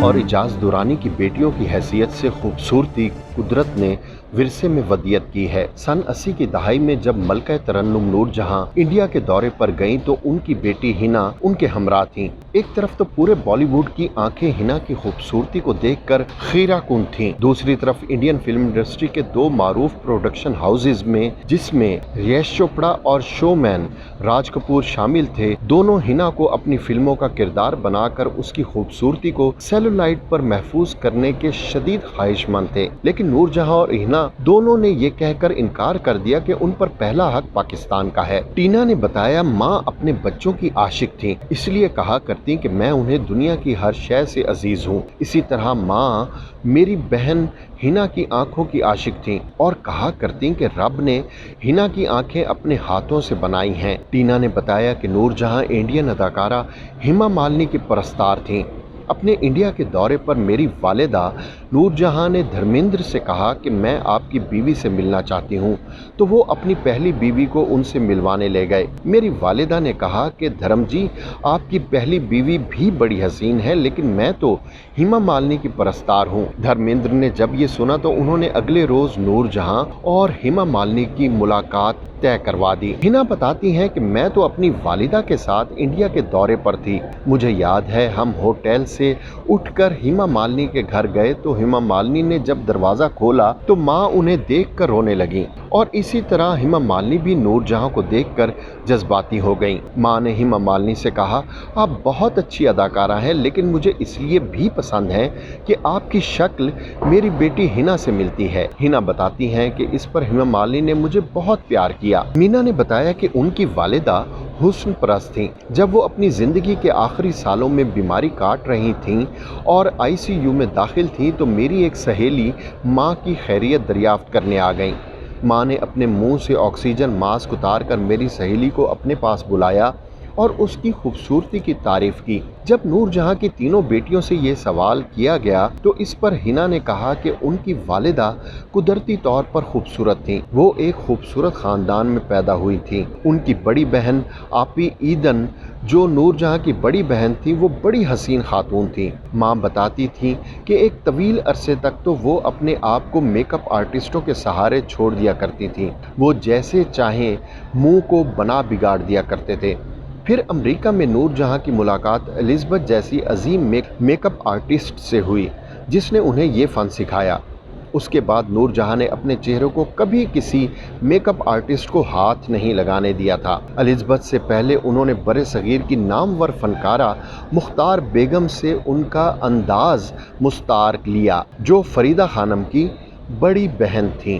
اور اجاز درانی کی بیٹیوں کی حیثیت سے خوبصورتی قدرت نے ورثے میں ودیت کی ہے۔ سن 80 کی دہائی میں جب ملکہ ترنم نور جہاں انڈیا کے دورے پر گئیں تو ان کی بیٹی ہنا ان کے ہمراہ تھیں۔ ایک طرف تو پورے بالی ووڈ کی آنکھیں ہنا کی خوبصورتی کو دیکھ کر خیرہ کن تھیں، دوسری طرف انڈین فلم انڈسٹری کے دو معروف پروڈکشن ہاؤسز میں جس میں یش چوپڑا اور شو مین راج کپور شامل تھے، دونوں ہنا کو اپنی فلموں کا کردار بنا کر اس کی خوبصورتی کو سیلولائٹ پر محفوظ کرنے کے شدید خواہش مند تھے، لیکن نور جہاں اور ہنا دونوں نے یہ کہہ کر انکار کر دیا کہ ان پر پہلا حق پاکستان کا ہے۔ ٹینا نے بتایا، ماں اپنے بچوں کی عاشق تھیں، اس لیے کہا کرتی کہ میں انہیں دنیا کی ہر شے سے عزیز ہوں۔ اسی طرح ماں میری بہن ہنا کی آنکھوں کی عاشق تھیں اور کہا کرتی کہ رب نے ہنا کی آنکھیں اپنے ہاتھوں سے بنائی ہیں۔ ٹینا نے بتایا کہ نور جہاں انڈین اداکارہ ہیما مالنی کی پرستار تھیں۔ اپنے انڈیا کے دورے پر میری والدہ نور جہاں نے دھرمیندر سے کہا کہ میں آپ کی بیوی سے ملنا چاہتی ہوں، تو وہ اپنی پہلی بیوی کو ان سے ملوانے لے گئے۔ میری والدہ نے کہا کہ دھرم جی، آپ کی پہلی بیوی بھی بڑی حسین ہے، لیکن میں تو ہیما مالنی کی پرستار ہوں۔ دھرمیندر نے جب یہ سنا تو انہوں نے اگلے روز نور جہاں اور ہیما مالنی کی ملاقات طے کروا دی۔ ہنا بتاتی ہیں کہ میں تو اپنی والدہ کے ساتھ انڈیا کے دورے پر تھی، مجھے یاد ہے ہم ہوٹل سے اٹھ کر ہیما مالنی کے گھر گئے تو ہیما مالنی نے جب دروازہ کھولا تو ماں انہیں دیکھ کر رونے لگیں، اور اسی طرح ہیما مالنی بھی نور جہاں کو دیکھ کر جذباتی ہو گئیں۔ ماں نے ہیما مالنی سے کہا، آپ بہت اچھی اداکارہ ہیں، لیکن مجھے اس لیے بھی پسند ہے کہ آپ کی شکل میری بیٹی ہنا سے ملتی ہے۔ ہنا بتاتی ہیں کہ اس پر ہیما مالنی نے مجھے بہت پیار کیا۔ مینا نے بتایا کہ ان کی والدہ حسن پرست تھیں۔ جب وہ اپنی زندگی کے آخری سالوں میں بیماری کاٹ رہی تھیں اور ICU میں داخل تھیں تو میری ایک سہیلی ماں کی خیریت دریافت کرنے آ گئیں۔ ماں نے اپنے منہ سے آکسیجن ماسک اتار کر میری سہیلی کو اپنے پاس بلایا اور اس کی خوبصورتی کی تعریف کی۔ جب نور جہاں کی تینوں بیٹیوں سے یہ سوال کیا گیا تو اس پر ہنا نے کہا کہ ان کی والدہ قدرتی طور پر خوبصورت تھیں، وہ ایک خوبصورت خاندان میں پیدا ہوئی تھیں۔ ان کی بڑی بہن آپی ایدن جو نور جہاں کی بڑی بہن تھی وہ بڑی حسین خاتون تھی۔ ماں بتاتی تھی کہ ایک طویل عرصے تک تو وہ اپنے آپ کو میک اپ آرٹسٹوں کے سہارے چھوڑ دیا کرتی تھیں، وہ جیسے چاہیں منہ کو بنا بگاڑ دیا کرتے تھے۔ پھر امریکہ میں نور جہاں کی ملاقات الزبتھ جیسی عظیم میک اپ آرٹسٹ سے ہوئی جس نے انہیں یہ فن سکھایا۔ اس کے بعد نور جہاں نے اپنے چہرے کو کبھی کسی میک اپ آرٹسٹ کو ہاتھ نہیں لگانے دیا تھا۔ الزبتھ سے پہلے انہوں نے برِ صغیر کی نامور فنکارہ مختار بیگم سے ان کا انداز مستعار لیا جو فریدہ خانم کی بڑی بہن تھیں۔